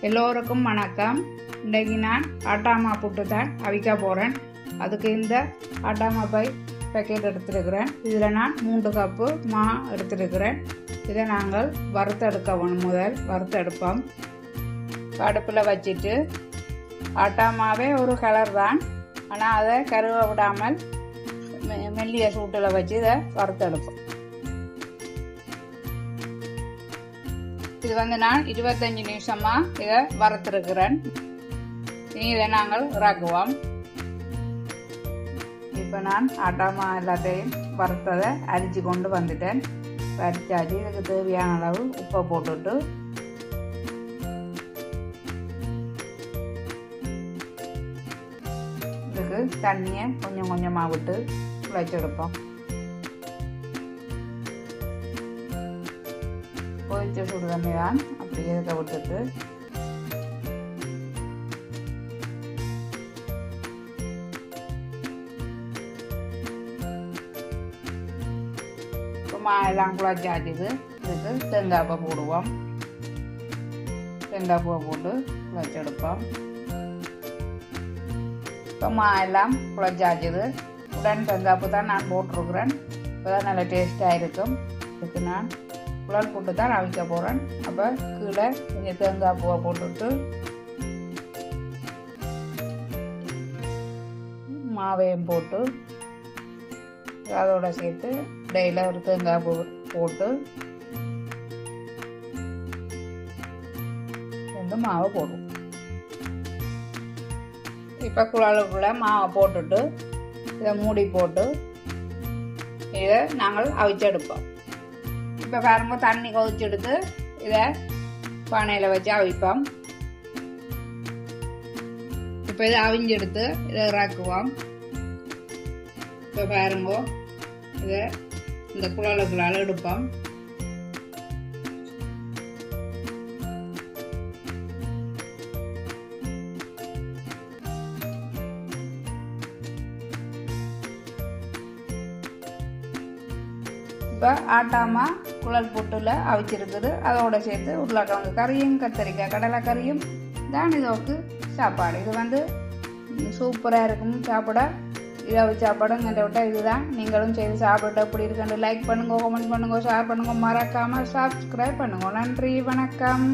எல்லோருக்கும் வணக்கம். இன்றைக்கு நான் ஆட்டாமா புட்டு தான் அவிக்க போகிறேன். அதுக்கு இந்த ஆட்டாமா பேக்கெட் எடுத்துருக்கிறேன். இதில் நான் 3 கப்பு மா எடுத்துருக்கிறேன். இதை நாங்கள் வறுத்தெடுக்க வேணும். முதல் வறுத்தெடுப்போம். அடுப்பில் வச்சுட்டு ஆட்டாமாவே ஒரு கலர் தான், ஆனால் அதை கருவ விடாமல் மெல்லிய சூட்டில் வச்சு இதை வறுத்தெடுப்போம். இது நான் 25 நிமிஷமாக இதை வறுத்துருக்கிறேன். இனி இதை நாங்கள் இறக்குவோம். இப்போ நான் ஆட்டாமா எல்லாத்தையும் வறுத்ததை அரிச்சு கொண்டு வந்துட்டேன். அரிச்சாச்சு. இதுக்கு தேவையான அளவு உப்பை போட்டுட்டு இதுக்கு தண்ணியை கொஞ்சம் கொஞ்சமாக விட்டு குழைச்செடுப்போம். கொதிச்ச சுடு தண்ணி தான், அப்படியே இதை விட்டுட்டு எல்லாம் குழச்சாச்சுது. இதுக்கு தேங்காய் பூ போடுவோம். தேங்காய் பூவை போட்டு குழச்செடுப்போம். இப்போ எல்லாம் குழச்சாச்சுது. உடன் தேங்காய் பூ தான் நான் போட்டிருக்கிறேன். இப்போ தான் நல்லா டேஸ்டாக இருக்கும். இதுக்கு நான் குழல் போட்டு தான் அவிக்க போகிறேன். அப்போ கீழே கொஞ்சம் தேங்காய் பூவை போட்டுட்டு மாவையும் போட்டு அதோட சேர்த்து இடையில ஒரு தேங்காய் பூ போட்டு ரெண்டு மாவை போடுவோம். இப்போ குழலுக்குள்ள மாவை போட்டுட்டு இதை மூடி போட்டு இதை நாங்கள் அவிச்செடுப்போம். இப்போ பாருங்க, தண்ணி கொதிச்செடுத்து இதை பானையில் வச்சு அவிப்போம். இப்போ இதை அவிஞ்செடுத்து இதை இறக்குவோம். இப்போ பாருங்க, இதை இந்த குழலுக்குள்ளால் எடுப்போம். இப்போ ஆட்டாமா குழல் புட்டில் அவிச்சிருக்குது. அதோட சேர்த்து உருளைக்கிழங்கு கறியும் கத்திரிக்காய் கடலை கறியும் தான் இதோக்கு சாப்பாடு. இது சூப்பராக இருக்கும் சாப்பிட. இதை சாப்பாடுங்கிட்ட விட்டால் இதுதான். நீங்களும் செய்து சாப்பிட்டு எப்படி இருக்குன்னு லைக் பண்ணுங்க, கமெண்ட் பண்ணுங்க, ஷேர் பண்ணுங்க, மறக்காமல் சப்ஸ்கிரைப் பண்ணுங்க. நன்றி, வணக்கம்.